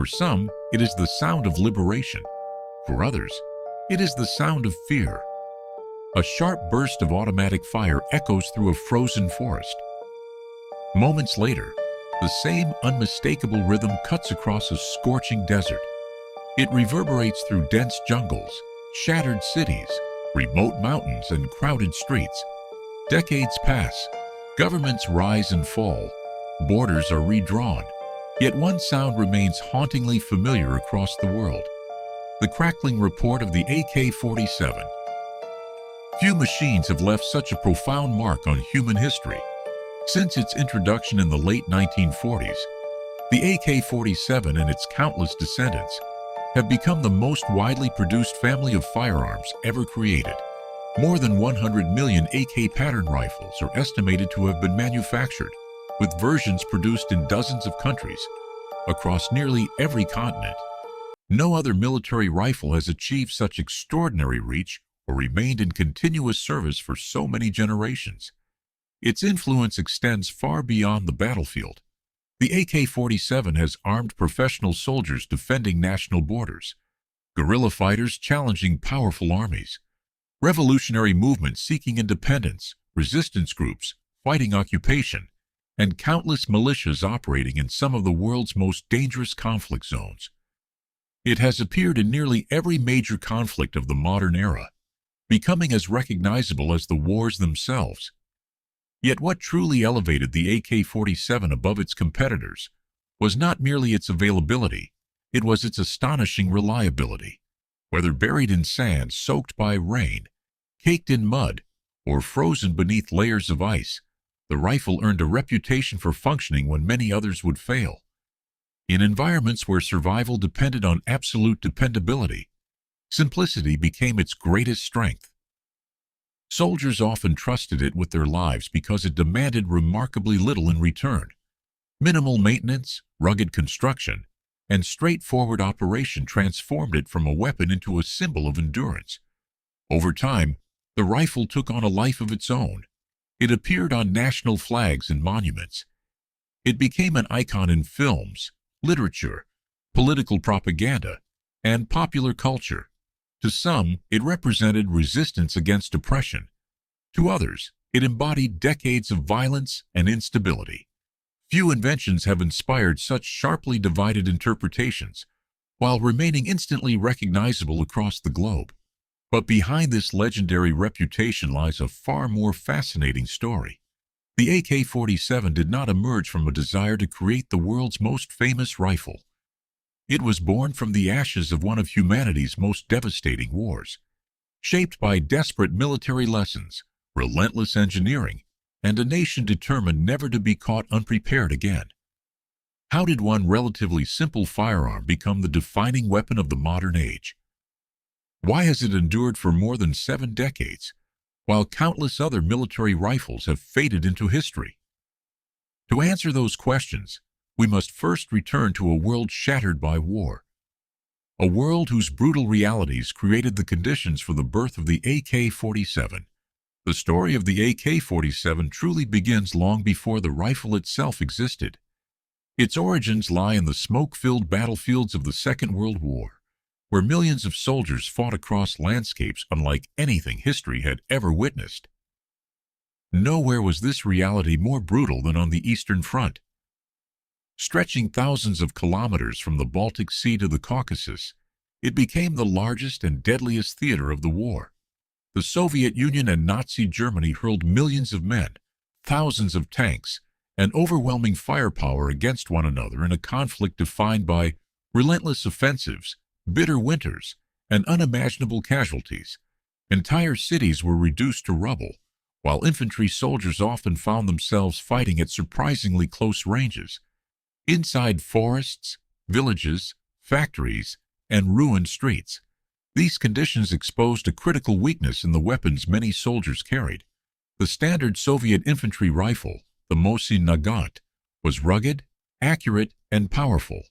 For some, it is the sound of liberation. For others, it is the sound of fear. A sharp burst of automatic fire echoes through a frozen forest. Moments later, the same unmistakable rhythm cuts across a scorching desert. It reverberates through dense jungles, shattered cities, remote mountains, and crowded streets. Decades pass, governments rise and fall, borders are redrawn, yet one sound remains hauntingly familiar across the world: the crackling report of the AK-47. Few machines have left such a profound mark on human history. Since its introduction in the late 1940s, the AK-47 and its countless descendants have become the most widely produced family of firearms ever created. More than 100 million AK pattern rifles are estimated to have been manufactured, with versions produced in dozens of countries across nearly every continent. No other military rifle has achieved such extraordinary reach or remained in continuous service for so many generations. Its influence extends far beyond the battlefield. The AK-47 has armed professional soldiers defending national borders, guerrilla fighters challenging powerful armies, revolutionary movements seeking independence, resistance groups fighting occupation, and countless militias operating in some of the world's most dangerous conflict zones. It has appeared in nearly every major conflict of the modern era, becoming as recognizable as the wars themselves. Yet what truly elevated the AK-47 above its competitors was not merely its availability, it was its astonishing reliability. Whether buried in sand, soaked by rain, caked in mud, or frozen beneath layers of ice, the rifle earned a reputation for functioning when many others would fail. In environments where survival depended on absolute dependability, simplicity became its greatest strength. Soldiers often trusted it with their lives because it demanded remarkably little in return. Minimal maintenance, rugged construction, and straightforward operation transformed it from a weapon into a symbol of endurance. Over time, the rifle took on a life of its own. It appeared on national flags and monuments. It became an icon in films, literature, political propaganda, and popular culture. To some, it represented resistance against oppression. To others, it embodied decades of violence and instability. Few inventions have inspired such sharply divided interpretations, while remaining instantly recognizable across the globe. But behind this legendary reputation lies a far more fascinating story. The AK-47 did not emerge from a desire to create the world's most famous rifle. It was born from the ashes of one of humanity's most devastating wars, shaped by desperate military lessons, relentless engineering, and a nation determined never to be caught unprepared again. How did one relatively simple firearm become the defining weapon of the modern age? Why has it endured for more than 7 decades, while countless other military rifles have faded into history? To answer those questions, we must first return to a world shattered by war. A world whose brutal realities created the conditions for the birth of the AK-47. The story of the AK-47 truly begins long before the rifle itself existed. Its origins lie in the smoke-filled battlefields of the Second World War, where millions of soldiers fought across landscapes unlike anything history had ever witnessed. Nowhere was this reality more brutal than on the Eastern Front. Stretching thousands of kilometers from the Baltic Sea to the Caucasus, it became the largest and deadliest theater of the war. The Soviet Union and Nazi Germany hurled millions of men, thousands of tanks, and overwhelming firepower against one another in a conflict defined by relentless offensives, bitter winters, and unimaginable casualties. Entire cities were reduced to rubble, while infantry soldiers often found themselves fighting at surprisingly close ranges, inside forests, villages, factories, and ruined streets. These conditions exposed a critical weakness in the weapons many soldiers carried. The standard Soviet infantry rifle, the Mosin Nagant, was rugged, accurate, and powerful,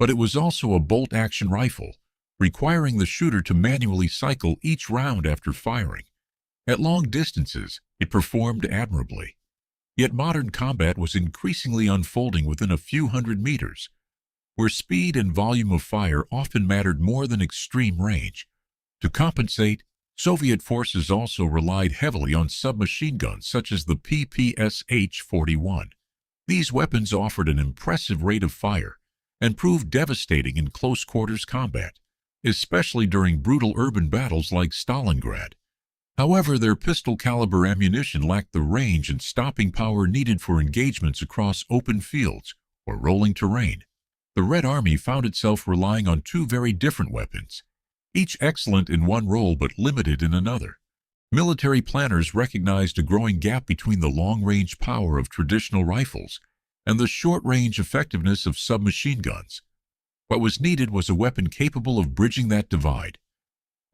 but it was also a bolt-action rifle, requiring the shooter to manually cycle each round after firing. At long distances, it performed admirably. Yet modern combat was increasingly unfolding within a few hundred meters. where speed and volume of fire often mattered more than extreme range. To compensate, Soviet forces also relied heavily on submachine guns such as the PPSH-41. These weapons offered an impressive rate of fire and proved devastating in close-quarters combat, especially during brutal urban battles like Stalingrad. However, their pistol-caliber ammunition lacked the range and stopping power needed for engagements across open fields or rolling terrain. The Red Army found itself relying on two very different weapons, each excellent in one role but limited in another. Military planners recognized a growing gap between the long-range power of traditional rifles and the short-range effectiveness of submachine guns. What was needed was a weapon capable of bridging that divide,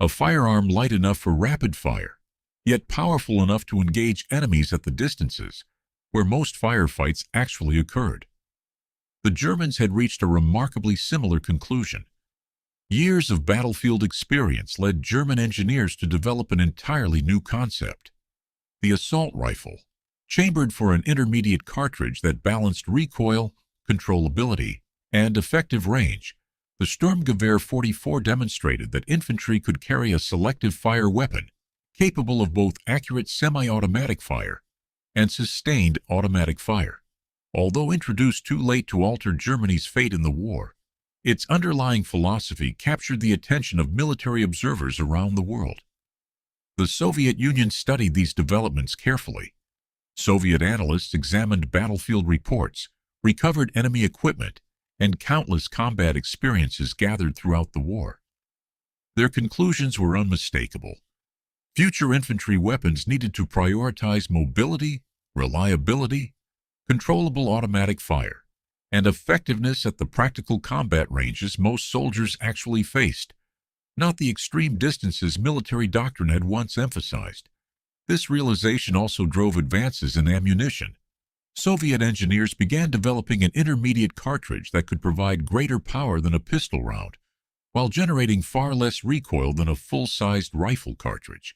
a firearm light enough for rapid fire, yet powerful enough to engage enemies at the distances where most firefights actually occurred. The Germans had reached a remarkably similar conclusion. Years of battlefield experience led German engineers to develop an entirely new concept: the assault rifle, chambered for an intermediate cartridge that balanced recoil, controllability, and effective range. The Sturmgewehr 44 demonstrated that infantry could carry a selective fire weapon capable of both accurate semi-automatic fire and sustained automatic fire. Although introduced too late to alter Germany's fate in the war, its underlying philosophy captured the attention of military observers around the world. The Soviet Union studied these developments carefully. Soviet analysts examined battlefield reports, recovered enemy equipment, and countless combat experiences gathered throughout the war. Their conclusions were unmistakable. Future infantry weapons needed to prioritize mobility, reliability, controllable automatic fire, and effectiveness at the practical combat ranges most soldiers actually faced, not the extreme distances military doctrine had once emphasized. This realization also drove advances in ammunition. Soviet engineers began developing an intermediate cartridge that could provide greater power than a pistol round, while generating far less recoil than a full-sized rifle cartridge.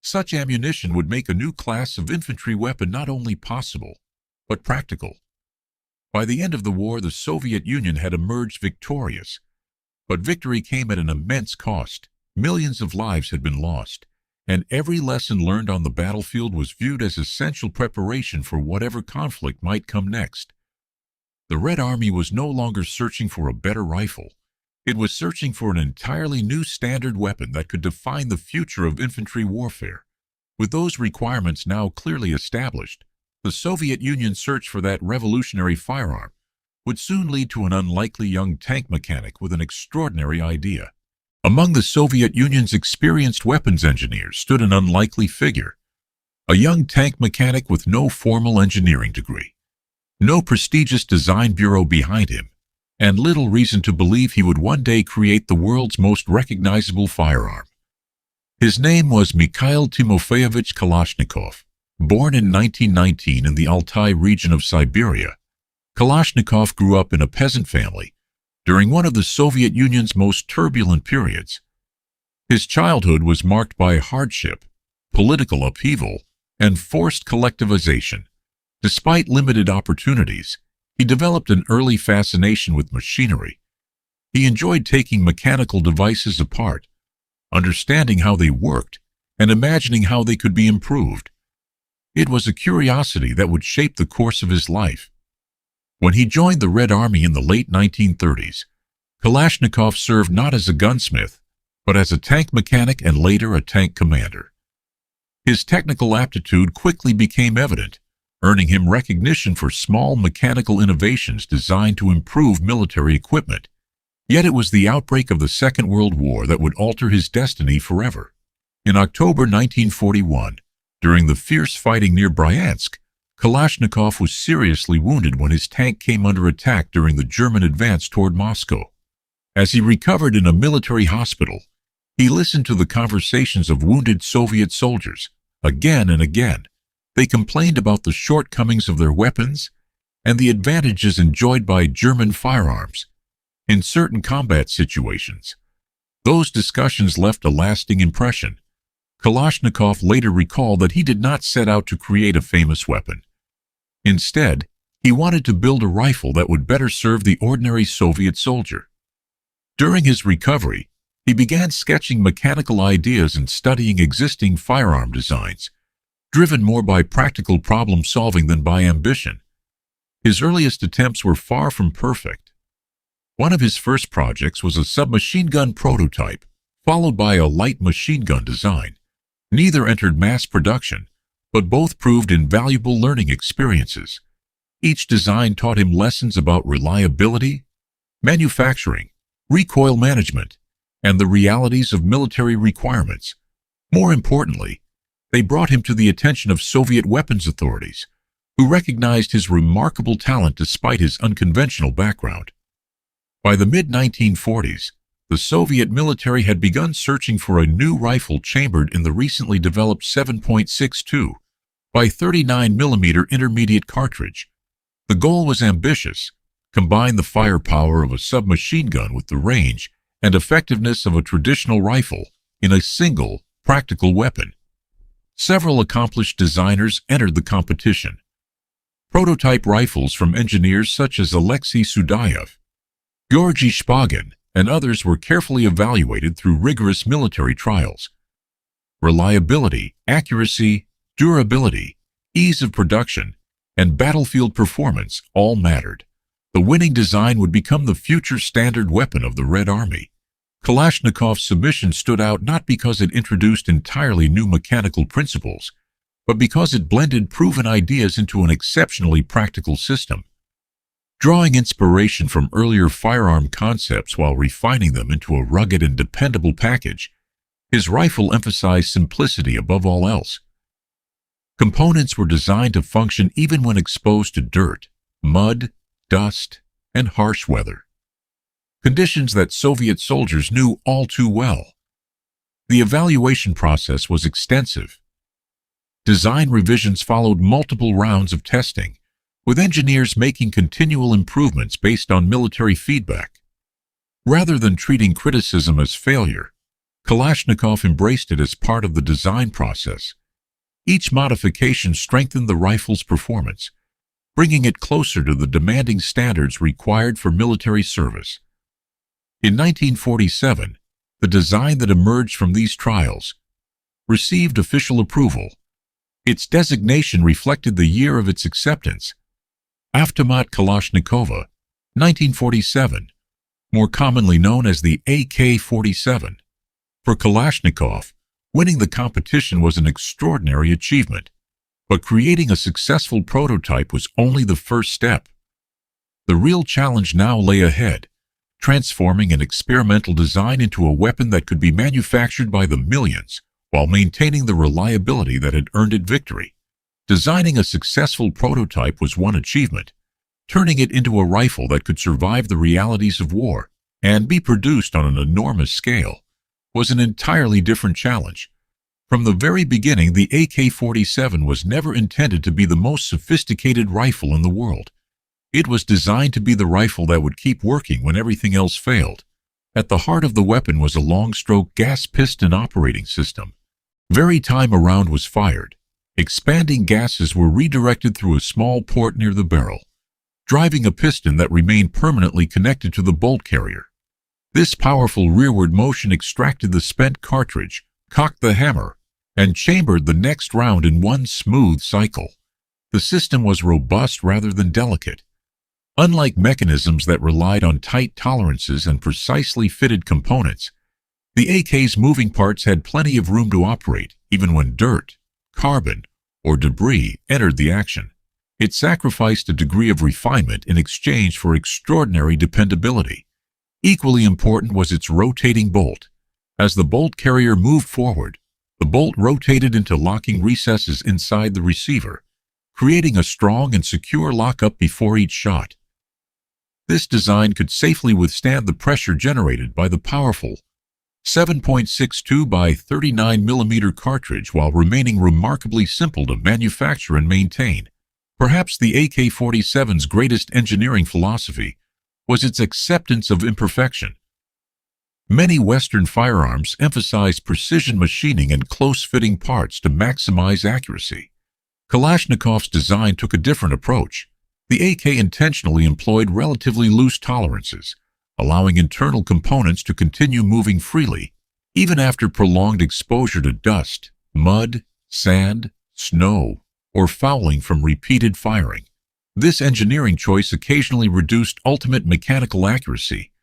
Such ammunition would make a new class of infantry weapon not only possible, but practical. By the end of the war, the Soviet Union had emerged victorious, but victory came at an immense cost. Millions of lives had been lost, and every lesson learned on the battlefield was viewed as essential preparation for whatever conflict might come next. The Red Army was no longer searching for a better rifle. It was searching for an entirely new standard weapon that could define the future of infantry warfare. With those requirements now clearly established, the Soviet Union's search for that revolutionary firearm would soon lead to an unlikely young tank mechanic with an extraordinary idea. Among the Soviet Union's experienced weapons engineers stood an unlikely figure, a young tank mechanic with no formal engineering degree, no prestigious design bureau behind him, and little reason to believe he would one day create the world's most recognizable firearm. His name was Mikhail Timofeyevich Kalashnikov. Born in 1919 in the Altai region of Siberia, Kalashnikov grew up in a peasant family during one of the Soviet Union's most turbulent periods. His childhood was marked by hardship, political upheaval, and forced collectivization. Despite limited opportunities, he developed an early fascination with machinery. He enjoyed taking mechanical devices apart, understanding how they worked, and imagining how they could be improved. It was a curiosity that would shape the course of his life. When he joined the Red Army in the late 1930s, Kalashnikov served not as a gunsmith, but as a tank mechanic and later a tank commander. His technical aptitude quickly became evident, earning him recognition for small mechanical innovations designed to improve military equipment. Yet it was the outbreak of the Second World War that would alter his destiny forever. In October 1941, during the fierce fighting near Bryansk, Kalashnikov was seriously wounded when his tank came under attack during the German advance toward Moscow. As he recovered in a military hospital, he listened to the conversations of wounded Soviet soldiers. Again and again, they complained about the shortcomings of their weapons and the advantages enjoyed by German firearms in certain combat situations. Those discussions left a lasting impression. Kalashnikov later recalled that he did not set out to create a famous weapon. Instead, He wanted to build a rifle that would better serve the ordinary Soviet soldier. During his recovery, he began sketching mechanical ideas and studying existing firearm designs, driven more by practical problem-solving than by ambition. His earliest attempts were far from perfect. One of his first projects was a submachine gun prototype, followed by a light machine gun design. Neither entered mass production, but both proved invaluable learning experiences. Each design taught him lessons about reliability, manufacturing, recoil management, and the realities of military requirements. More importantly, they brought him to the attention of Soviet weapons authorities, who recognized his remarkable talent despite his unconventional background. By the mid-1940s, the Soviet military had begun searching for a new rifle chambered in the recently developed 7.62 by 39 mm intermediate cartridge. The goal was ambitious: combine the firepower of a submachine gun with the range and effectiveness of a traditional rifle in a single, practical weapon. Several accomplished designers entered the competition. Prototype rifles from engineers such as Alexei Sudayev, Georgy Shpagin, and others were carefully evaluated through rigorous military trials. Reliability, accuracy, durability, ease of production, and battlefield performance all mattered. The winning design would become the future standard weapon of the Red Army. Kalashnikov's submission stood out not because it introduced entirely new mechanical principles, but because it blended proven ideas into an exceptionally practical system. Drawing inspiration from earlier firearm concepts while refining them into a rugged and dependable package, his rifle emphasized simplicity above all else. Components were designed to function even when exposed to dirt, mud, dust, and harsh weather, conditions that Soviet soldiers knew all too well. The evaluation process was extensive. Design revisions followed multiple rounds of testing, with engineers making continual improvements based on military feedback. Rather than treating criticism as failure, Kalashnikov embraced it as part of the design process. Each modification strengthened the rifle's performance, bringing it closer to the demanding standards required for military service. In 1947, the design that emerged from these trials received official approval. Its designation reflected the year of its acceptance: Automat Kalashnikova, 1947, more commonly known as the AK-47. For Kalashnikov, winning the competition was an extraordinary achievement, but creating a successful prototype was only the first step. The real challenge now lay ahead: transforming an experimental design into a weapon that could be manufactured by the millions while maintaining the reliability that had earned it victory. Designing a successful prototype was one achievement. Turning it into a rifle that could survive the realities of war and be produced on an enormous scale was an entirely different challenge. From the very beginning, the AK-47 was never intended to be the most sophisticated rifle in the world. It was designed to be the rifle that would keep working when everything else failed. At the heart of the weapon was a long-stroke gas piston operating system. Every time a round was fired, expanding gases were redirected through a small port near the barrel, driving a piston that remained permanently connected to the bolt carrier. This powerful rearward motion extracted the spent cartridge, cocked the hammer, and chambered the next round in one smooth cycle. The system was robust rather than delicate. Unlike mechanisms that relied on tight tolerances and precisely fitted components, the AK's moving parts had plenty of room to operate, even when dirt, carbon, or debris entered the action. It sacrificed a degree of refinement in exchange for extraordinary dependability. Equally important was its rotating bolt. As the bolt carrier moved forward, the bolt rotated into locking recesses inside the receiver, creating a strong and secure lockup before each shot. This design could safely withstand the pressure generated by the powerful 7.62 by 39 mm cartridge while remaining remarkably simple to manufacture and maintain. Perhaps the AK-47's greatest engineering philosophy was its acceptance of imperfection. Many Western firearms emphasize precision machining and close-fitting parts to maximize accuracy. Kalashnikov's design took a different approach. The AK intentionally employed relatively loose tolerances, allowing internal components to continue moving freely, even after prolonged exposure to dust, mud, sand, snow, or fouling from repeated firing. This engineering choice occasionally reduced ultimate mechanical accuracy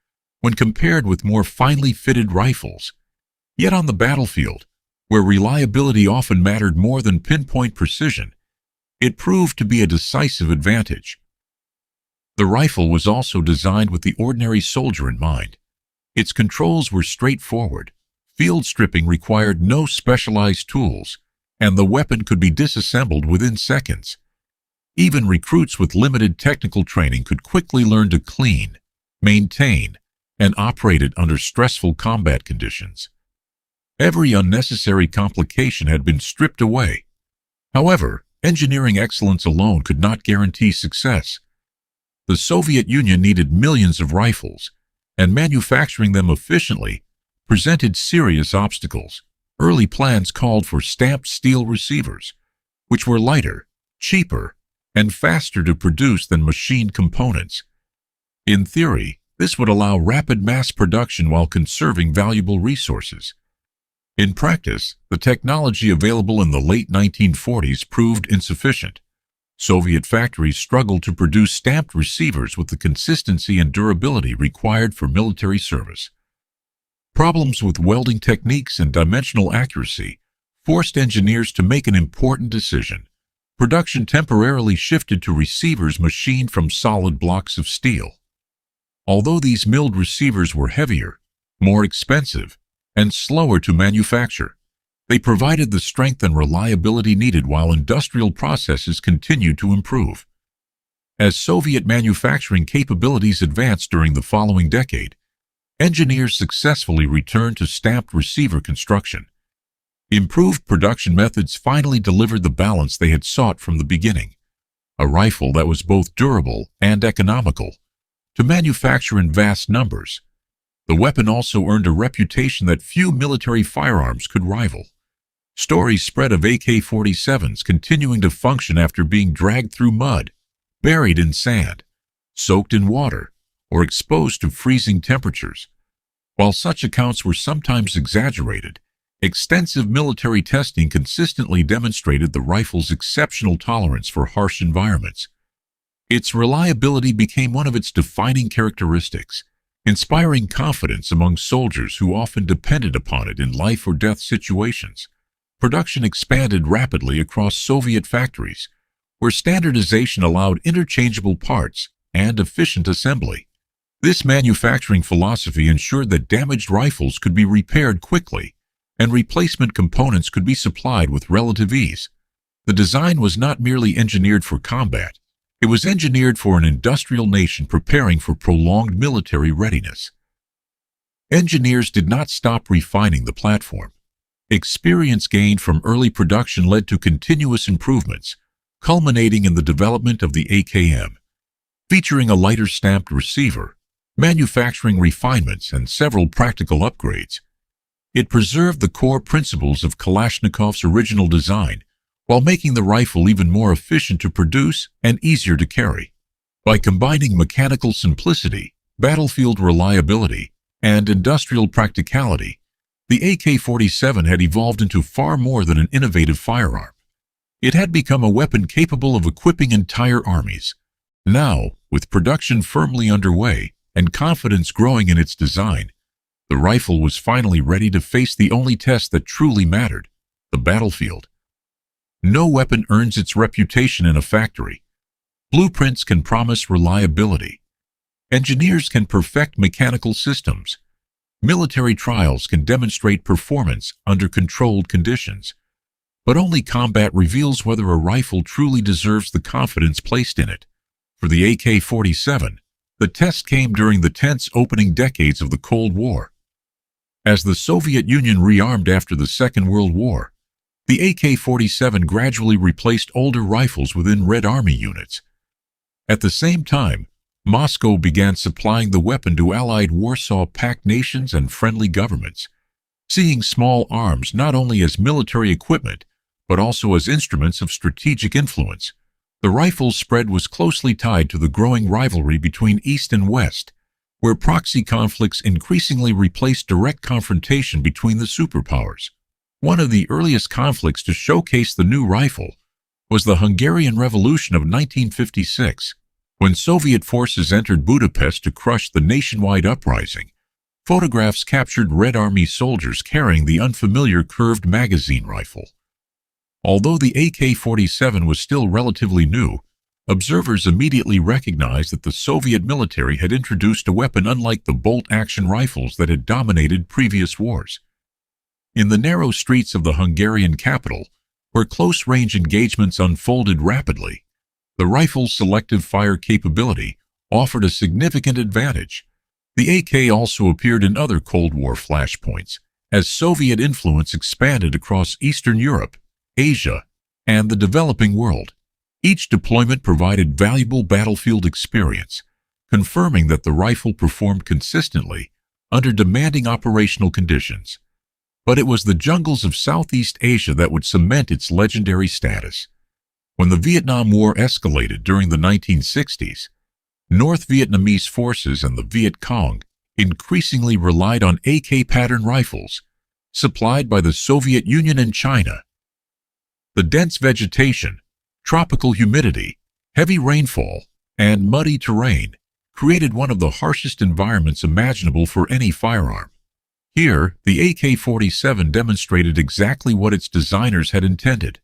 when compared with more finely fitted rifles. Yet on the battlefield, where reliability often mattered more than pinpoint precision, it proved to be a decisive advantage. The rifle was also designed with the ordinary soldier in mind. Its controls were straightforward. Field stripping required no specialized tools, and the weapon could be disassembled within seconds. Even recruits with limited technical training could quickly learn to clean, maintain, and operate it under stressful combat conditions. Every unnecessary complication had been stripped away. However, engineering excellence alone could not guarantee success. The Soviet Union needed millions of rifles, and manufacturing them efficiently presented serious obstacles. Early plans called for stamped steel receivers, which were lighter, cheaper, and faster to produce than machined components. In theory, this would allow rapid mass production while conserving valuable resources. In practice, the technology available in the late 1940s proved insufficient. Soviet factories struggled to produce stamped receivers with the consistency and durability required for military service. Problems with welding techniques and dimensional accuracy forced engineers to make an important decision. Production temporarily shifted to receivers machined from solid blocks of steel. Although these milled receivers were heavier, more expensive, and slower to manufacture, they provided the strength and reliability needed while industrial processes continued to improve. As Soviet manufacturing capabilities advanced during the following decade, engineers successfully returned to stamped receiver construction. Improved production methods finally delivered the balance they had sought from the beginning: a rifle that was both durable and economical to manufacture in vast numbers. The weapon also earned a reputation that few military firearms could rival. Stories spread of AK-47s continuing to function after being dragged through mud, buried in sand, soaked in water, or exposed to freezing temperatures. While such accounts were sometimes exaggerated, extensive military testing consistently demonstrated the rifle's exceptional tolerance for harsh environments. Its reliability became one of its defining characteristics, inspiring confidence among soldiers who often depended upon it in life or death situations. Production expanded rapidly across Soviet factories, where standardization allowed interchangeable parts and efficient assembly. This manufacturing philosophy ensured that damaged rifles could be repaired quickly, and replacement components could be supplied with relative ease. The design was not merely engineered for combat, it was engineered for an industrial nation preparing for prolonged military readiness. Engineers did not stop refining the platform. Experience gained from early production led to continuous improvements, culminating in the development of the AKM. Featuring a lighter stamped receiver, manufacturing refinements, and several practical upgrades, it preserved the core principles of Kalashnikov's original design, while making the rifle even more efficient to produce and easier to carry. By combining mechanical simplicity, battlefield reliability, and industrial practicality, the AK-47 had evolved into far more than an innovative firearm. It had become a weapon capable of equipping entire armies. Now, with production firmly underway and confidence growing in its design, the rifle was finally ready to face the only test that truly mattered: the battlefield. No weapon earns its reputation in a factory. Blueprints can promise reliability. Engineers can perfect mechanical systems. Military trials can demonstrate performance under controlled conditions. But only combat reveals whether a rifle truly deserves the confidence placed in it. For the AK-47, the test came during the tense opening decades of the Cold War. As the Soviet Union rearmed after the Second World War, the AK-47 gradually replaced older rifles within Red Army units. At the same time, Moscow began supplying the weapon to Allied Warsaw Pact nations and friendly governments, seeing small arms not only as military equipment, but also as instruments of strategic influence. The rifle's spread was closely tied to the growing rivalry between East and West, where proxy conflicts increasingly replaced direct confrontation between the superpowers. One of the earliest conflicts to showcase the new rifle was the Hungarian Revolution of 1956, when Soviet forces entered Budapest to crush the nationwide uprising. Photographs captured Red Army soldiers carrying the unfamiliar curved magazine rifle. Although the AK-47 was still relatively new, observers immediately recognized that the Soviet military had introduced a weapon unlike the bolt-action rifles that had dominated previous wars. In the narrow streets of the Hungarian capital, where close-range engagements unfolded rapidly, the rifle's selective fire capability offered a significant advantage. The AK also appeared in other Cold War flashpoints, as Soviet influence expanded across Eastern Europe, Asia, and the developing world. Each deployment provided valuable battlefield experience, confirming that the rifle performed consistently under demanding operational conditions. But it was the jungles of Southeast Asia that would cement its legendary status. When the Vietnam War escalated during the 1960s, North Vietnamese forces and the Viet Cong increasingly relied on AK pattern rifles, supplied by the Soviet Union and China. The dense vegetation, tropical humidity, heavy rainfall, and muddy terrain created one of the harshest environments imaginable for any firearm. Here, the AK-47 demonstrated exactly what its designers had intended.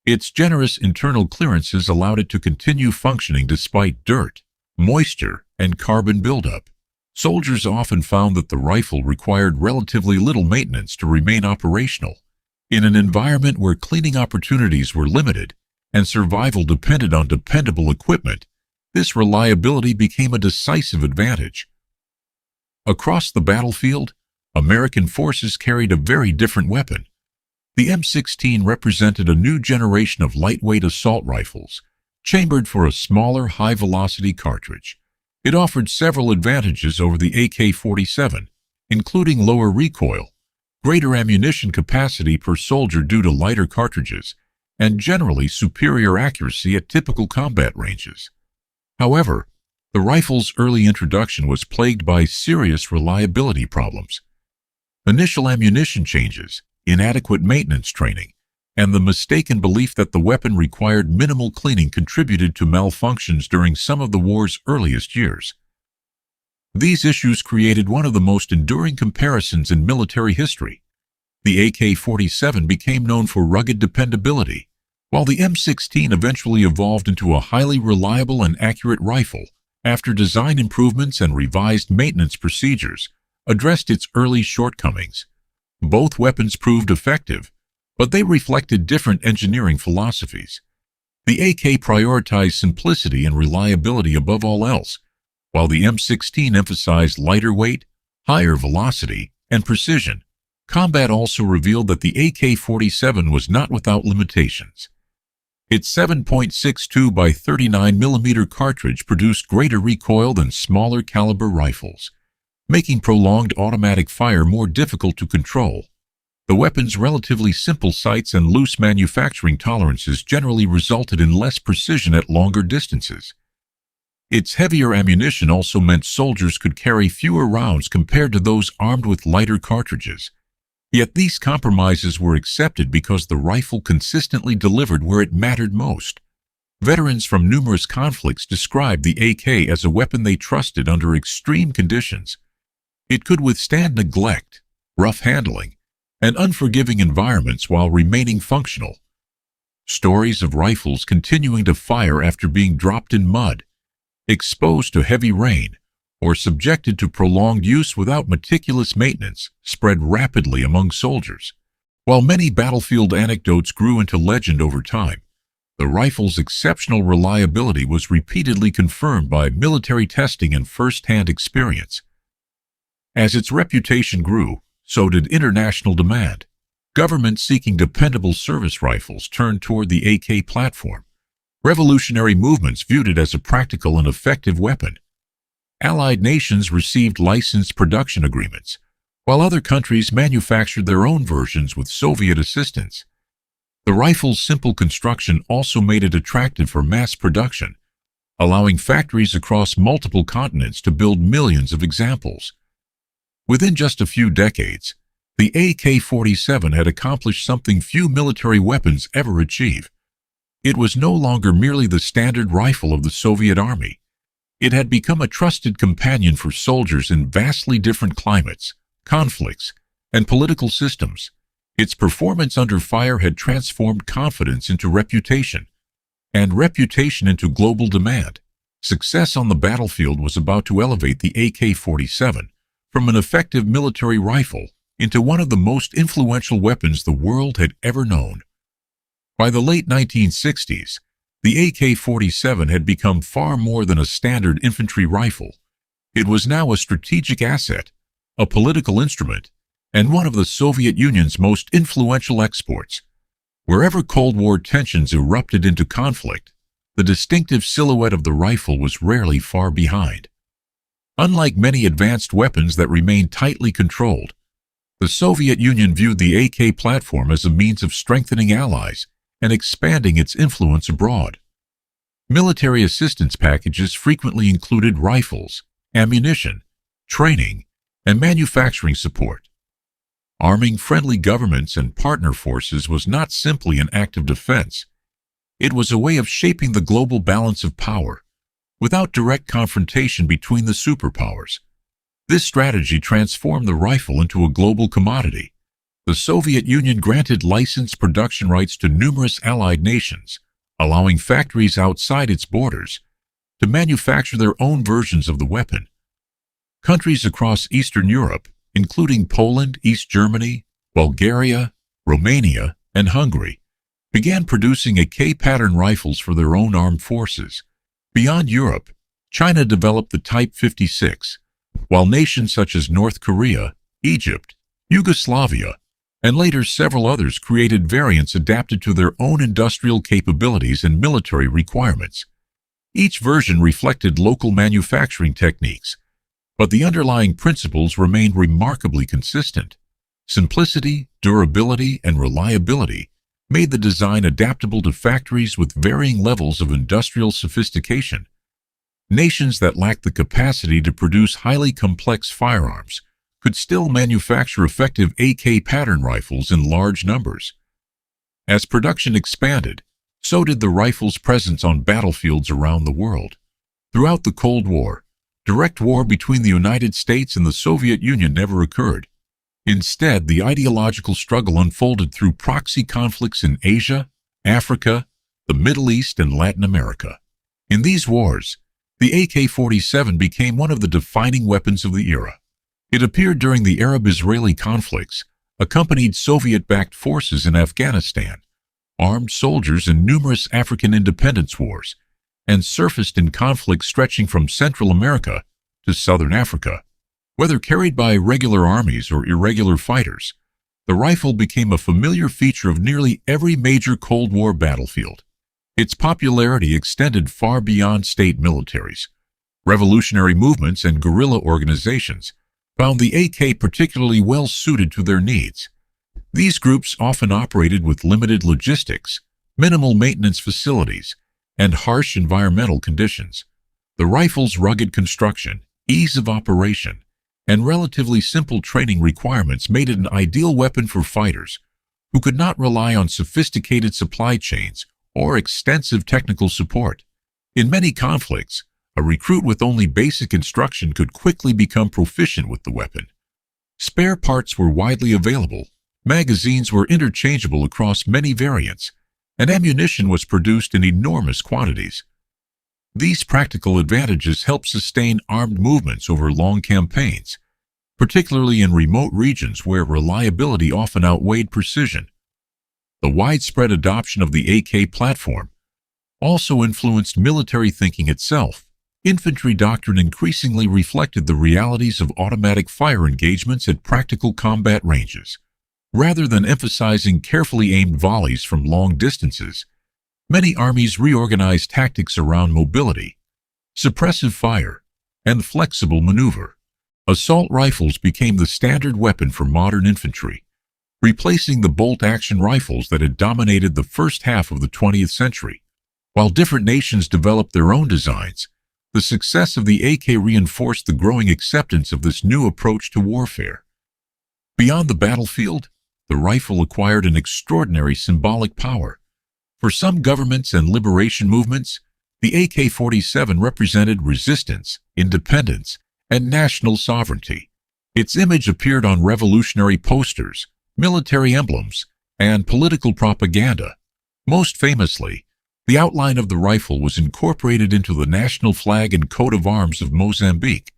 Its generous internal clearances allowed it to continue functioning despite dirt, moisture, and carbon buildup. Soldiers often found that the rifle required relatively little maintenance to remain operational. In an environment where cleaning opportunities were limited and survival depended on dependable equipment, this reliability became a decisive advantage. Across the battlefield, American forces carried a very different weapon. The M16 represented a new generation of lightweight assault rifles, chambered for a smaller, high-velocity cartridge. It offered several advantages over the AK-47, including lower recoil, greater ammunition capacity per soldier due to lighter cartridges, and generally superior accuracy at typical combat ranges. However, the rifle's early introduction was plagued by serious reliability problems. Initial ammunition changes, inadequate maintenance training, and the mistaken belief that the weapon required minimal cleaning contributed to malfunctions during some of the war's earliest years. These issues created one of the most enduring comparisons in military history. The AK-47 became known for rugged dependability, while the M16 eventually evolved into a highly reliable and accurate rifle after design improvements and revised maintenance procedures addressed its early shortcomings. Both weapons proved effective, but they reflected different engineering philosophies. The AK prioritized simplicity and reliability above all else, while the M16 emphasized lighter weight, higher velocity, and precision. Combat also revealed that the AK-47 was not without limitations. Its 7.62 by 39 mm cartridge produced greater recoil than smaller caliber rifles, making prolonged automatic fire more difficult to control. The weapon's relatively simple sights and loose manufacturing tolerances generally resulted in less precision at longer distances. Its heavier ammunition also meant soldiers could carry fewer rounds compared to those armed with lighter cartridges. Yet these compromises were accepted because the rifle consistently delivered where it mattered most. Veterans from numerous conflicts described the AK as a weapon they trusted under extreme conditions. It could withstand neglect, rough handling, and unforgiving environments while remaining functional. Stories of rifles continuing to fire after being dropped in mud, exposed to heavy rain, or subjected to prolonged use without meticulous maintenance spread rapidly among soldiers. While many battlefield anecdotes grew into legend over time, the rifle's exceptional reliability was repeatedly confirmed by military testing and first-hand experience. As its reputation grew, so did international demand. Governments seeking dependable service rifles turned toward the AK platform. Revolutionary movements viewed it as a practical and effective weapon. Allied nations received licensed production agreements, while other countries manufactured their own versions with Soviet assistance. The rifle's simple construction also made it attractive for mass production, allowing factories across multiple continents to build millions of examples. Within just a few decades, the AK-47 had accomplished something few military weapons ever achieve. It was no longer merely the standard rifle of the Soviet Army. It had become a trusted companion for soldiers in vastly different climates, conflicts, and political systems. Its performance under fire had transformed confidence into reputation, and reputation into global demand. Success on the battlefield was about to elevate the AK-47 from an effective military rifle into one of the most influential weapons the world had ever known. By the late 1960s, the AK-47 had become far more than a standard infantry rifle. It was now a strategic asset, a political instrument, and one of the Soviet Union's most influential exports. Wherever Cold War tensions erupted into conflict, the distinctive silhouette of the rifle was rarely far behind. Unlike many advanced weapons that remained tightly controlled, the Soviet Union viewed the AK platform as a means of strengthening allies and expanding its influence abroad. Military assistance packages frequently included rifles, ammunition, training, and manufacturing support. Arming friendly governments and partner forces was not simply an act of defense. It was a way of shaping the global balance of power, without direct confrontation between the superpowers. This strategy transformed the rifle into a global commodity. The Soviet Union granted licensed production rights to numerous allied nations, allowing factories outside its borders to manufacture their own versions of the weapon. Countries across Eastern Europe, including Poland, East Germany, Bulgaria, Romania, and Hungary, began producing AK-pattern rifles for their own armed forces. Beyond Europe, China developed the Type 56, while nations such as North Korea, Egypt, Yugoslavia, and later several others created variants adapted to their own industrial capabilities and military requirements. Each version reflected local manufacturing techniques, but the underlying principles remained remarkably consistent. Simplicity, durability, and reliability made the design adaptable to factories with varying levels of industrial sophistication. Nations that lacked the capacity to produce highly complex firearms could still manufacture effective AK pattern rifles in large numbers. As production expanded, so did the rifle's presence on battlefields around the world. Throughout the Cold War, direct war between the United States and the Soviet Union never occurred. Instead, the ideological struggle unfolded through proxy conflicts in Asia, Africa, the Middle East, and Latin America. In these wars, the AK-47 became one of the defining weapons of the era. It appeared during the Arab-Israeli conflicts, accompanied Soviet-backed forces in Afghanistan, armed soldiers in numerous African independence wars, and surfaced in conflicts stretching from Central America to Southern Africa. Whether carried by regular armies or irregular fighters, the rifle became a familiar feature of nearly every major Cold War battlefield. Its popularity extended far beyond state militaries. Revolutionary movements and guerrilla organizations found the AK particularly well suited to their needs. These groups often operated with limited logistics, minimal maintenance facilities, and harsh environmental conditions. The rifle's rugged construction, ease of operation, and relatively simple training requirements made it an ideal weapon for fighters who could not rely on sophisticated supply chains or extensive technical support. In many conflicts, a recruit with only basic instruction could quickly become proficient with the weapon. Spare parts were widely available, magazines were interchangeable across many variants, and ammunition was produced in enormous quantities. These practical advantages helped sustain armed movements over long campaigns, particularly in remote regions where reliability often outweighed precision. The widespread adoption of the AK platform also influenced military thinking itself. Infantry doctrine increasingly reflected the realities of automatic fire engagements at practical combat ranges. Rather than emphasizing carefully aimed volleys from long distances, many armies reorganized tactics around mobility, suppressive fire, and flexible maneuver. Assault rifles became the standard weapon for modern infantry, replacing the bolt-action rifles that had dominated the first half of the 20th century. While different nations developed their own designs, the success of the AK reinforced the growing acceptance of this new approach to warfare. Beyond the battlefield, the rifle acquired an extraordinary symbolic power. For some governments and liberation movements, the AK-47 represented resistance, independence, and national sovereignty. Its image appeared on revolutionary posters, military emblems, and political propaganda. Most famously, the outline of the rifle was incorporated into the national flag and coat of arms of Mozambique,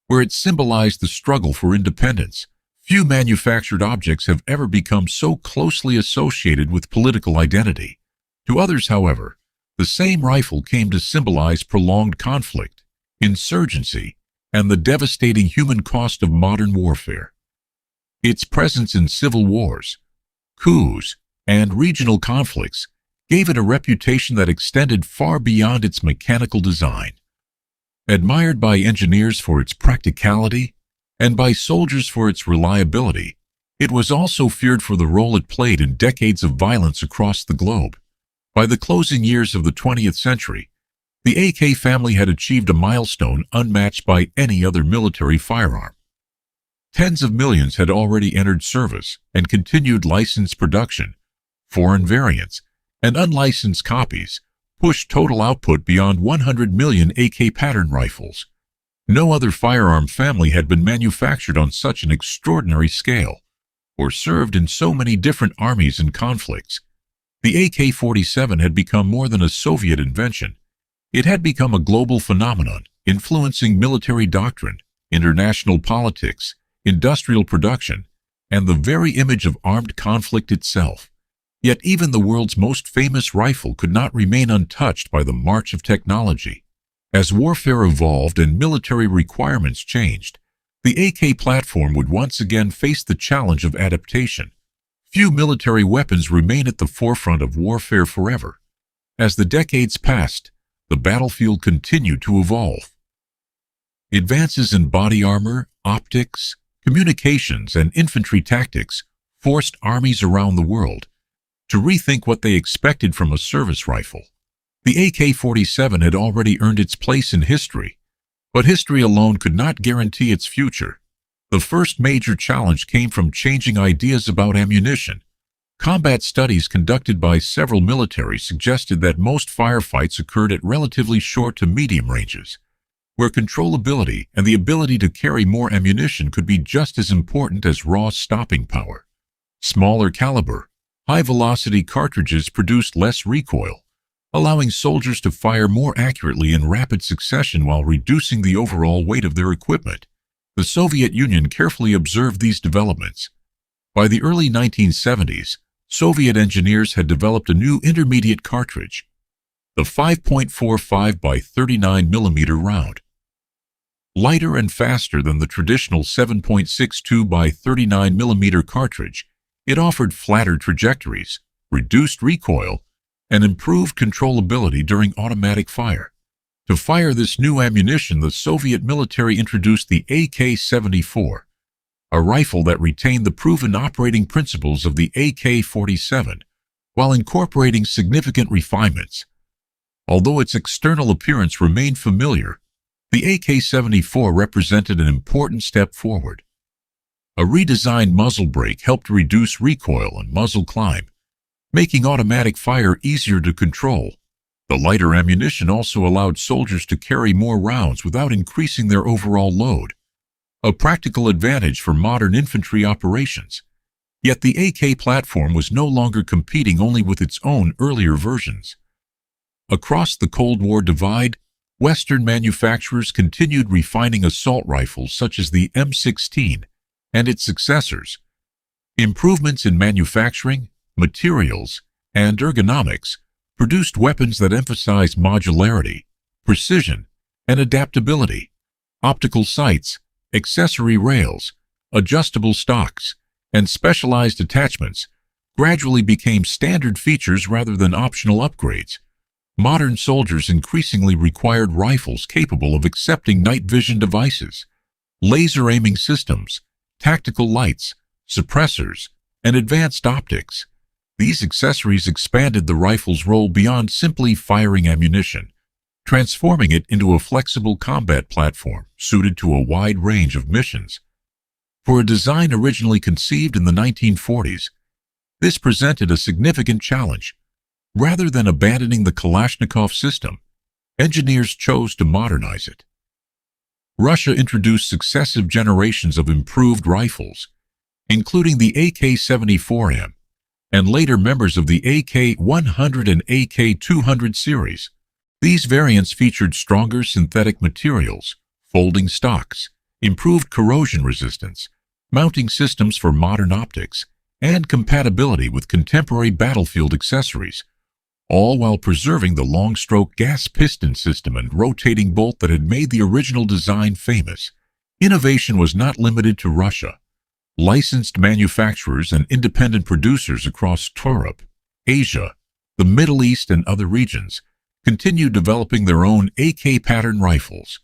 where it symbolized the struggle for independence. Few manufactured objects have ever become so closely associated with political identity. To others, however, the same rifle came to symbolize prolonged conflict, insurgency, and the devastating human cost of modern warfare. Its presence in civil wars, coups, and regional conflicts gave it a reputation that extended far beyond its mechanical design. Admired by engineers for its practicality and by soldiers for its reliability, it was also feared for the role it played in decades of violence across the globe. By the closing years of the 20th century, the AK family had achieved a milestone unmatched by any other military firearm. Tens of millions had already entered service and continued licensed production. Foreign variants and unlicensed copies pushed total output beyond 100 million AK pattern rifles. No other firearm family had been manufactured on such an extraordinary scale, or served in so many different armies and conflicts. The AK-47 had become more than a Soviet invention. It had become a global phenomenon, influencing military doctrine, international politics, industrial production, and the very image of armed conflict itself. Yet even the world's most famous rifle could not remain untouched by the march of technology. As warfare evolved and military requirements changed, the AK platform would once again face the challenge of adaptation. Few military weapons remain at the forefront of warfare forever. As the decades passed, the battlefield continued to evolve. Advances in body armor, optics, communications, and infantry tactics forced armies around the world to rethink what they expected from a service rifle. The AK-47 had already earned its place in history, but history alone could not guarantee its future. The first major challenge came from changing ideas about ammunition. Combat studies conducted by several militaries suggested that most firefights occurred at relatively short to medium ranges, where controllability and the ability to carry more ammunition could be just as important as raw stopping power. Smaller caliber, high-velocity cartridges produced less recoil, allowing soldiers to fire more accurately in rapid succession while reducing the overall weight of their equipment. The Soviet Union carefully observed these developments. By the early 1970s, Soviet engineers had developed a new intermediate cartridge, the 5.45 by 39 mm round. Lighter and faster than the traditional 7.62 by 39 mm cartridge, it offered flatter trajectories, reduced recoil, and improved controllability during automatic fire. To fire this new ammunition, the Soviet military introduced the AK-74, a rifle that retained the proven operating principles of the AK-47 while incorporating significant refinements. Although its external appearance remained familiar, the AK-74 represented an important step forward. A redesigned muzzle brake helped reduce recoil and muzzle climb, making automatic fire easier to control. The lighter ammunition also allowed soldiers to carry more rounds without increasing their overall load, a practical advantage for modern infantry operations. Yet the AK platform was no longer competing only with its own earlier versions. Across the Cold War divide, Western manufacturers continued refining assault rifles such as the M16 and its successors. Improvements in manufacturing, materials, and ergonomics produced weapons that emphasized modularity, precision, and adaptability. Optical sights, accessory rails, adjustable stocks, and specialized attachments gradually became standard features rather than optional upgrades. Modern soldiers increasingly required rifles capable of accepting night vision devices, laser aiming systems, tactical lights, suppressors, and advanced optics. These accessories expanded the rifle's role beyond simply firing ammunition, transforming it into a flexible combat platform suited to a wide range of missions. For a design originally conceived in the 1940s, this presented a significant challenge. Rather than abandoning the Kalashnikov system, engineers chose to modernize it. Russia introduced successive generations of improved rifles, including the AK-47M and later members of the AK-100 and AK-200 series. These variants featured stronger synthetic materials, folding stocks, improved corrosion resistance, mounting systems for modern optics, and compatibility with contemporary battlefield accessories, all while preserving the long-stroke gas piston system and rotating bolt that had made the original design famous. Innovation was not limited to Russia. Licensed manufacturers and independent producers across Europe, Asia, the Middle East, and other regions continued developing their own AK pattern rifles.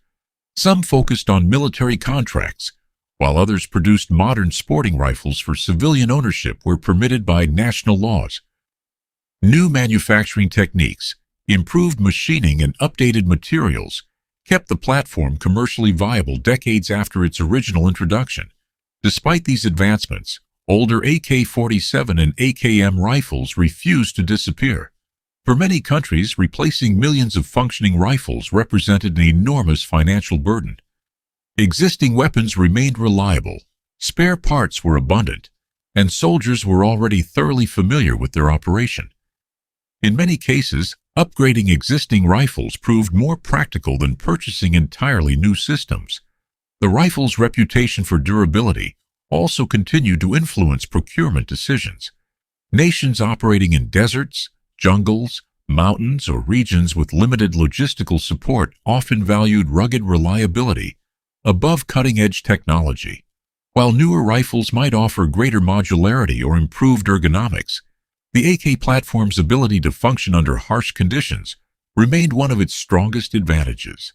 Some focused on military contracts, while others produced modern sporting rifles for civilian ownership where permitted by national laws. New manufacturing techniques, improved machining, and updated materials kept the platform commercially viable decades after its original introduction. Despite these advancements, older AK-47 and AKM rifles refused to disappear. For many countries, replacing millions of functioning rifles represented an enormous financial burden. Existing weapons remained reliable, spare parts were abundant, and soldiers were already thoroughly familiar with their operation. In many cases, upgrading existing rifles proved more practical than purchasing entirely new systems. The rifle's reputation for durability also continued to influence procurement decisions. Nations operating in deserts, jungles, mountains, or regions with limited logistical support often valued rugged reliability above cutting-edge technology. While newer rifles might offer greater modularity or improved ergonomics, the AK platform's ability to function under harsh conditions remained one of its strongest advantages.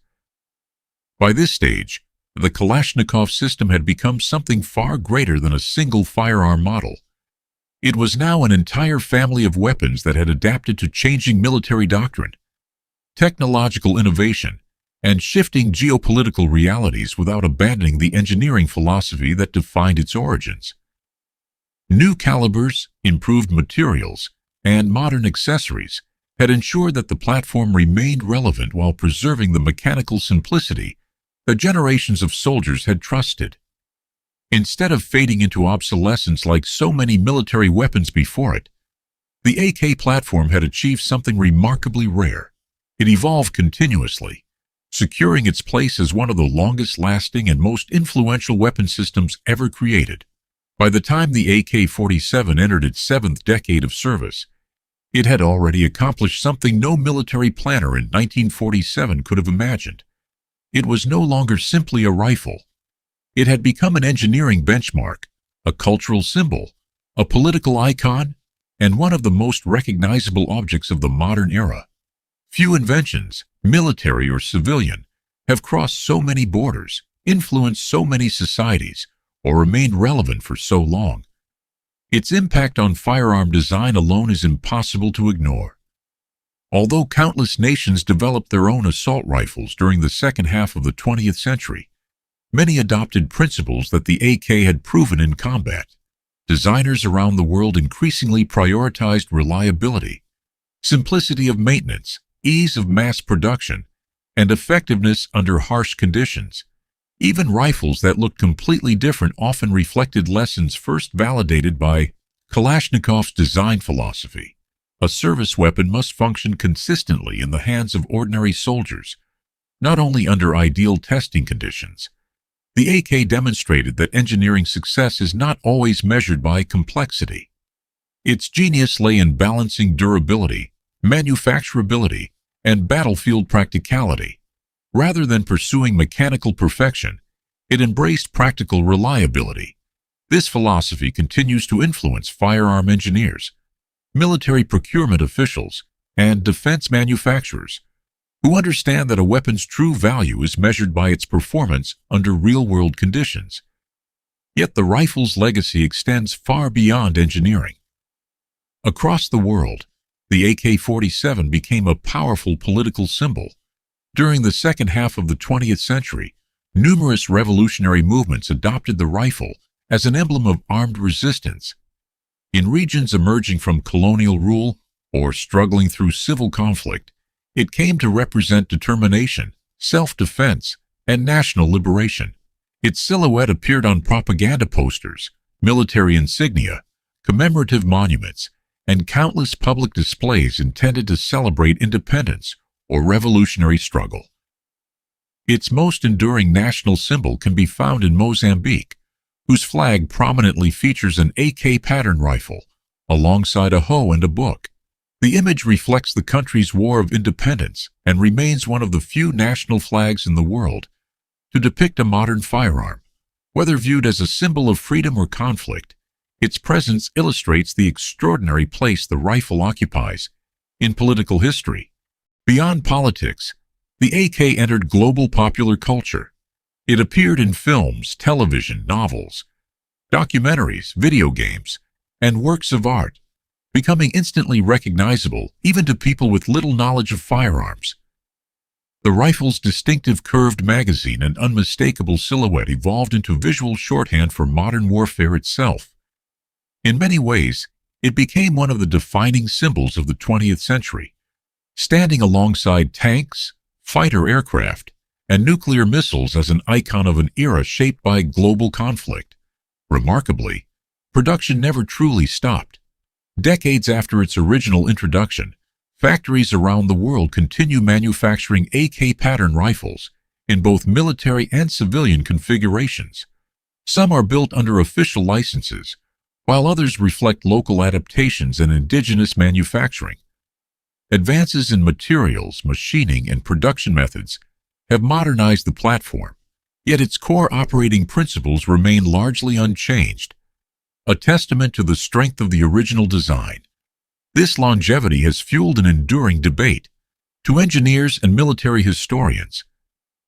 By this stage, the Kalashnikov system had become something far greater than a single firearm model. It was now an entire family of weapons that had adapted to changing military doctrine, technological innovation, and shifting geopolitical realities without abandoning the engineering philosophy that defined its origins. New calibers, improved materials, and modern accessories had ensured that the platform remained relevant while preserving the mechanical simplicity that generations of soldiers had trusted. Instead of fading into obsolescence like so many military weapons before it, the AK platform had achieved something remarkably rare. It evolved continuously, securing its place as one of the longest-lasting and most influential weapon systems ever created. By the time the AK-47 entered its 7th decade of service, it had already accomplished something no military planner in 1947 could have imagined. It was no longer simply a rifle. It had become an engineering benchmark, a cultural symbol, a political icon, and one of the most recognizable objects of the modern era. Few inventions, military or civilian, have crossed so many borders, influenced so many societies, or remained relevant for so long. Its impact on firearm design alone is impossible to ignore. Although countless nations developed their own assault rifles during the second half of the 20th century, many adopted principles that the AK had proven in combat. Designers around the world increasingly prioritized reliability, simplicity of maintenance, ease of mass production, and effectiveness under harsh conditions. Even rifles that looked completely different often reflected lessons first validated by Kalashnikov's design philosophy. A service weapon must function consistently in the hands of ordinary soldiers, not only under ideal testing conditions. The AK demonstrated that engineering success is not always measured by complexity. Its genius lay in balancing durability, manufacturability, and battlefield practicality. Rather than pursuing mechanical perfection, it embraced practical reliability. This philosophy continues to influence firearm engineers, military procurement officials, and defense manufacturers, who understand that a weapon's true value is measured by its performance under real-world conditions. Yet the rifle's legacy extends far beyond engineering. Across the world, the AK-47 became a powerful political symbol. During the second half of the 20th century, numerous revolutionary movements adopted the rifle as an emblem of armed resistance. In regions emerging from colonial rule or struggling through civil conflict, it came to represent determination, self-defense, and national liberation. Its silhouette appeared on propaganda posters, military insignia, commemorative monuments, and countless public displays intended to celebrate independence or revolutionary struggle. Its most enduring national symbol can be found in Mozambique, whose flag prominently features an AK pattern rifle, alongside a hoe and a book. The image reflects the country's war of independence and remains one of the few national flags in the world to depict a modern firearm. Whether viewed as a symbol of freedom or conflict, its presence illustrates the extraordinary place the rifle occupies in political history. Beyond politics, the AK entered global popular culture. It appeared in films, television, novels, documentaries, video games, and works of art, becoming instantly recognizable even to people with little knowledge of firearms. The rifle's distinctive curved magazine and unmistakable silhouette evolved into visual shorthand for modern warfare itself. In many ways, it became one of the defining symbols of the 20th century, standing alongside tanks, fighter aircraft, and nuclear missiles as an icon of an era shaped by global conflict. Remarkably, production never truly stopped. Decades after its original introduction, factories around the world continue manufacturing AK pattern rifles in both military and civilian configurations. Some are built under official licenses, while others reflect local adaptations and indigenous manufacturing. Advances in materials, machining, and production methods have modernized the platform, yet its core operating principles remain largely unchanged, a testament to the strength of the original design. This longevity has fueled an enduring debate. To engineers and military historians,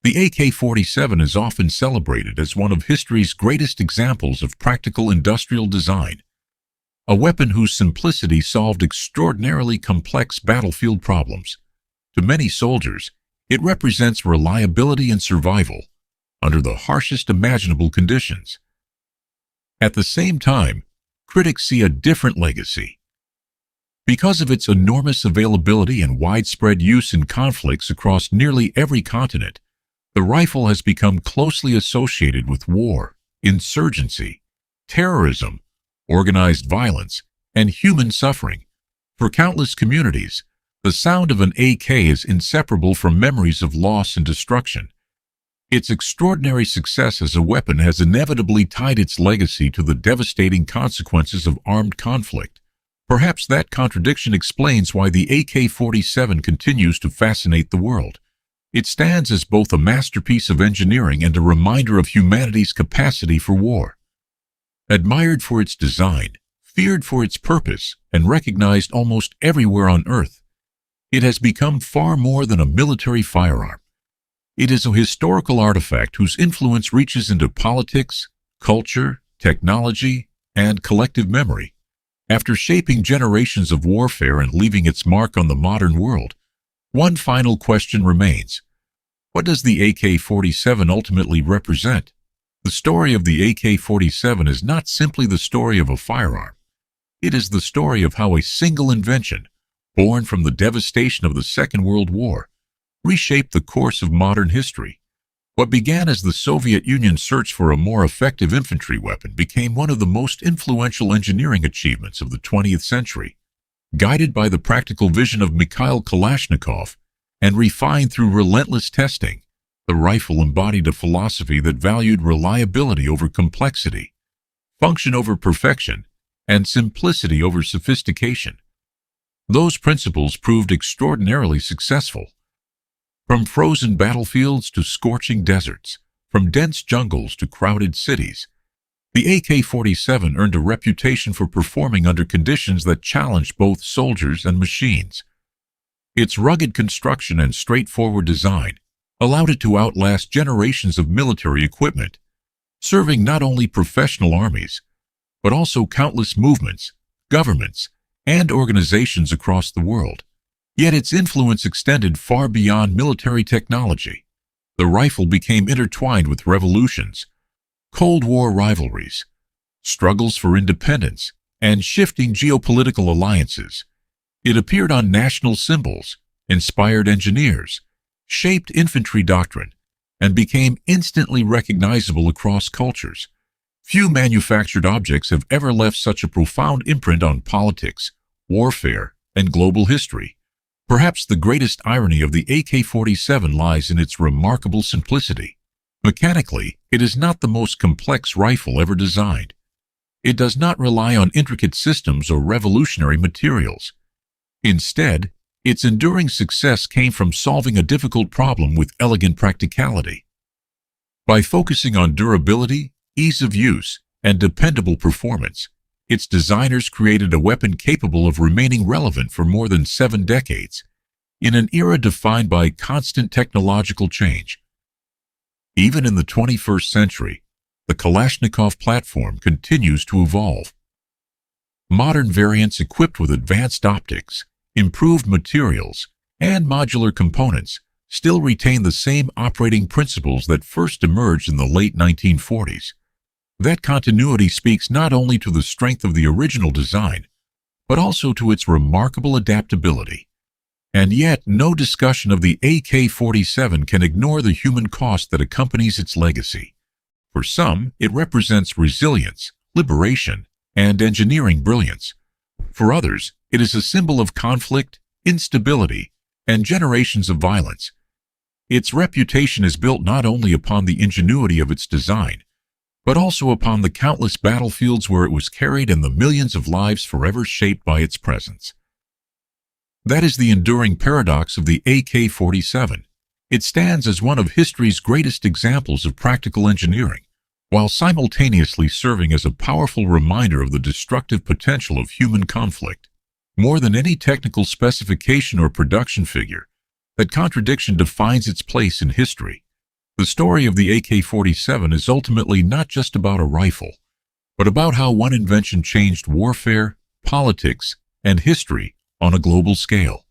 the AK-47 is often celebrated as one of history's greatest examples of practical industrial design, a weapon whose simplicity solved extraordinarily complex battlefield problems. To many soldiers, it represents reliability and survival under the harshest imaginable conditions. At the same time, critics see a different legacy. Because of its enormous availability and widespread use in conflicts across nearly every continent, the rifle has become closely associated with war, insurgency, terrorism, organized violence, and human suffering. For countless communities, the sound of an AK is inseparable from memories of loss and destruction. Its extraordinary success as a weapon has inevitably tied its legacy to the devastating consequences of armed conflict. Perhaps that contradiction explains why the AK-47 continues to fascinate the world. It stands as both a masterpiece of engineering and a reminder of humanity's capacity for war. Admired for its design, feared for its purpose, and recognized almost everywhere on Earth, it has become far more than a military firearm. It is a historical artifact whose influence reaches into politics, culture, technology, and collective memory. After shaping generations of warfare and leaving its mark on the modern world, one final question remains. What does the AK-47 ultimately represent? The story of the AK-47 is not simply the story of a firearm. It is the story of how a single invention, born from the devastation of the Second World War, reshaped the course of modern history. What began as the Soviet Union's search for a more effective infantry weapon became one of the most influential engineering achievements of the 20th century. Guided by the practical vision of Mikhail Kalashnikov and refined through relentless testing, the rifle embodied a philosophy that valued reliability over complexity, function over perfection, and simplicity over sophistication. Those principles proved extraordinarily successful. From frozen battlefields to scorching deserts, from dense jungles to crowded cities, the AK-47 earned a reputation for performing under conditions that challenged both soldiers and machines. Its rugged construction and straightforward design allowed it to outlast generations of military equipment. serving not only professional armies, but also countless movements, governments, and organizations across the world. Yet its influence extended far beyond military technology. The rifle became intertwined with revolutions, Cold War rivalries, struggles for independence, and shifting geopolitical alliances. It appeared on national symbols, inspired engineers, shaped infantry doctrine, and became instantly recognizable across cultures. Few manufactured objects have ever left such a profound imprint on politics, warfare, and global history. Perhaps the greatest irony of the AK-47 lies in its remarkable simplicity. Mechanically, it is not the most complex rifle ever designed. It does not rely on intricate systems or revolutionary materials. Instead, its enduring success came from solving a difficult problem with elegant practicality. By focusing on durability, ease of use, and dependable performance, its designers created a weapon capable of remaining relevant for more than 7 decades, in an era defined by constant technological change. Even in the 21st century, the Kalashnikov platform continues to evolve. Modern variants equipped with advanced optics, improved materials, and modular components still retain the same operating principles that first emerged in the late 1940s. That continuity speaks not only to the strength of the original design, but also to its remarkable adaptability. And yet, no discussion of the AK-47 can ignore the human cost that accompanies its legacy. For some, it represents resilience, liberation, and engineering brilliance. For others, it is a symbol of conflict, instability, and generations of violence. Its reputation is built not only upon the ingenuity of its design, but also upon the countless battlefields where it was carried and the millions of lives forever shaped by its presence. That is the enduring paradox of the AK-47. It stands as one of history's greatest examples of practical engineering, while simultaneously serving as a powerful reminder of the destructive potential of human conflict. More than any technical specification or production figure, that contradiction defines its place in history. The story of the AK-47 is ultimately not just about a rifle, but about how one invention changed warfare, politics, and history on a global scale.